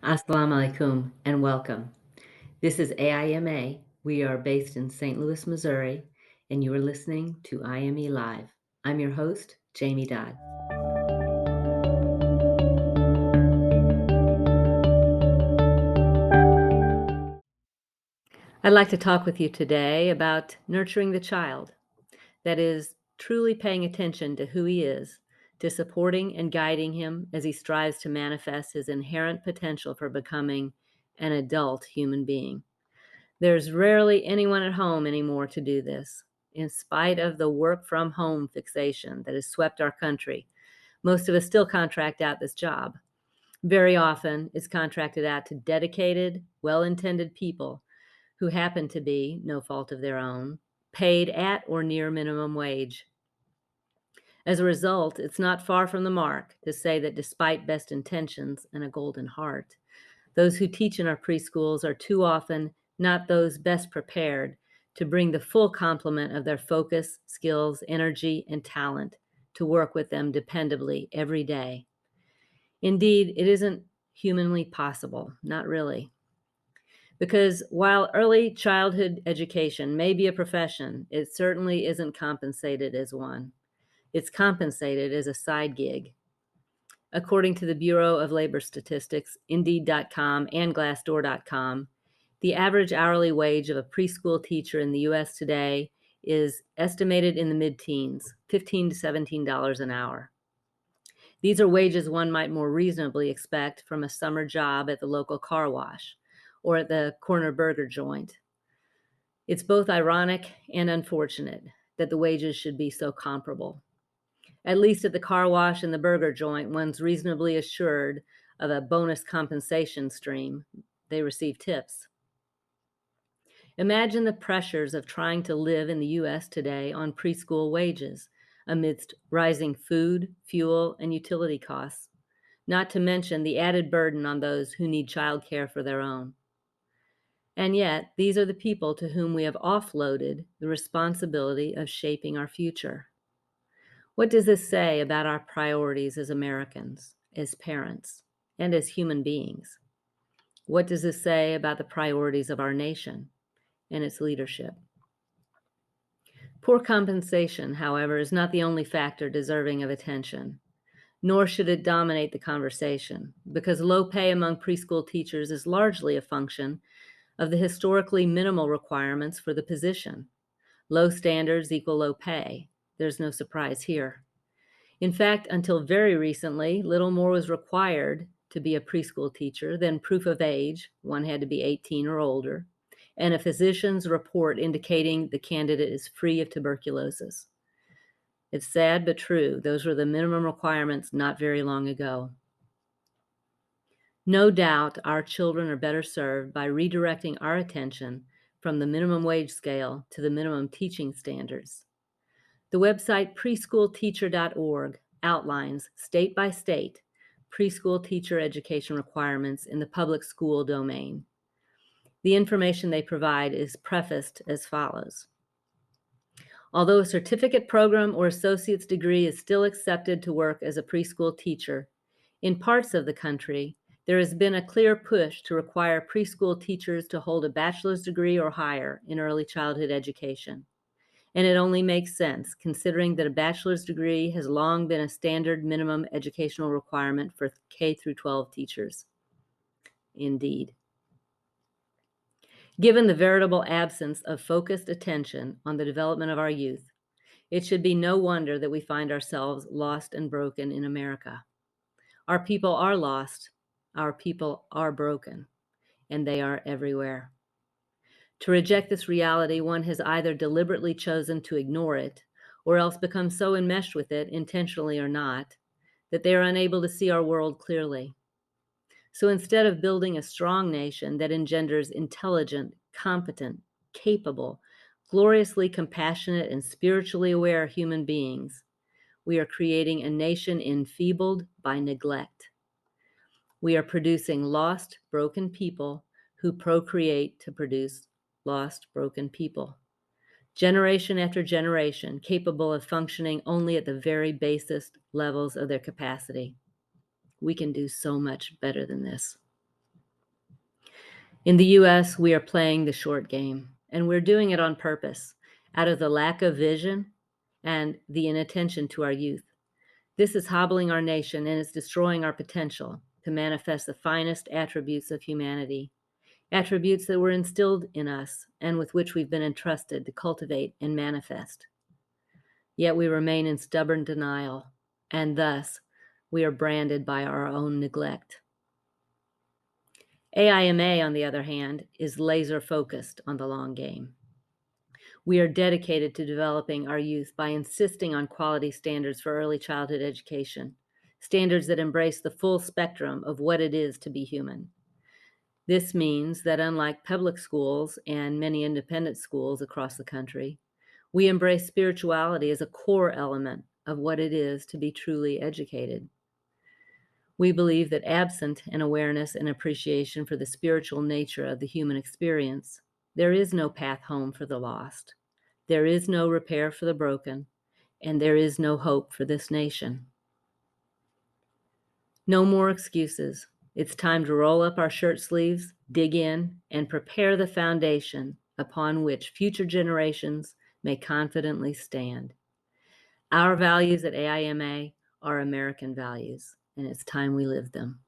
Assalamu alaikum and welcome. This is AIMA. We are based in St. Louis, Missouri, and you are listening to IME Live. I'm your host, Jamie Dodd. I'd like to talk with you today about nurturing the child. That is, truly paying attention to who he is, to supporting and guiding him as he strives to manifest his inherent potential for becoming an adult human being. There's rarely anyone at home anymore to do this. In spite of the work from home fixation that has swept our country, most of us still contract out this job. Very often, it's contracted out to dedicated, well intended people who happen to be, no fault of their own, paid at or near minimum wage. As a result, it's not far from the mark to say that despite best intentions and a golden heart, those who teach in our preschools are too often not those best prepared to bring the full complement of their focus, skills, energy, and talent to work with them dependably every day. Indeed, it isn't humanly possible, not really. Because while early childhood education may be a profession, it certainly isn't compensated as one. It's compensated as a side gig. According to the Bureau of Labor Statistics, Indeed.com, and Glassdoor.com, the average hourly wage of a preschool teacher in the U.S. today is estimated in the mid-teens, $15 to $17 an hour. These are wages one might more reasonably expect from a summer job at the local car wash or at the corner burger joint. It's both ironic and unfortunate that the wages should be so comparable. At least at the car wash and the burger joint, one's reasonably assured of a bonus compensation stream. They receive tips. Imagine the pressures of trying to live in the U.S. today on preschool wages amidst rising food, fuel, and utility costs, not to mention the added burden on those who need childcare for their own. And yet, these are the people to whom we have offloaded the responsibility of shaping our future. What does this say about our priorities as Americans, as parents, and as human beings? What does this say about the priorities of our nation and its leadership? Poor compensation, however, is not the only factor deserving of attention, nor should it dominate the conversation, because low pay among preschool teachers is largely a function of the historically minimal requirements for the position. Low standards equal low pay. There's no surprise here. In fact, until very recently, little more was required to be a preschool teacher than proof of age. One had to be 18 or older, and a physician's report indicating the candidate is free of tuberculosis. It's sad but true. Those were the minimum requirements not very long ago. No doubt our children are better served by redirecting our attention from the minimum wage scale to the minimum teaching standards. The website preschoolteacher.org outlines state by state preschool teacher education requirements in the public school domain. The information they provide is prefaced as follows. Although a certificate program or associate's degree is still accepted to work as a preschool teacher, in parts of the country, there has been a clear push to require preschool teachers to hold a bachelor's degree or higher in early childhood education. And it only makes sense, considering that a bachelor's degree has long been a standard minimum educational requirement for K through 12 teachers. Indeed. Given the veritable absence of focused attention on the development of our youth, it should be no wonder that we find ourselves lost and broken in America. Our people are lost, our people are broken, and they are everywhere. To reject this reality, one has either deliberately chosen to ignore it, or else become so enmeshed with it, intentionally or not, that they are unable to see our world clearly. So instead of building a strong nation that engenders intelligent, competent, capable, gloriously compassionate, and spiritually aware human beings, we are creating a nation enfeebled by neglect. We are producing lost, broken people who procreate to produce lost, broken people. Generation after generation, capable of functioning only at the very basest levels of their capacity. We can do so much better than this. In the US, we are playing the short game, and we're doing it on purpose, out of the lack of vision and the inattention to our youth. This is hobbling our nation and it's destroying our potential to manifest the finest attributes of humanity, attributes that were instilled in us and with which we've been entrusted to cultivate and manifest. Yet we remain in stubborn denial, and thus we are branded by our own neglect. AIMA, on the other hand, is laser focused on the long game. We are dedicated to developing our youth by insisting on quality standards for early childhood education, standards that embrace the full spectrum of what it is to be human. This means that unlike public schools and many independent schools across the country, we embrace spirituality as a core element of what it is to be truly educated. We believe that absent an awareness and appreciation for the spiritual nature of the human experience, there is no path home for the lost, there is no repair for the broken, and there is no hope for this nation. No more excuses. It's time to roll up our shirt sleeves, dig in, and prepare the foundation upon which future generations may confidently stand. Our values at AIMA are American values, and it's time we live them.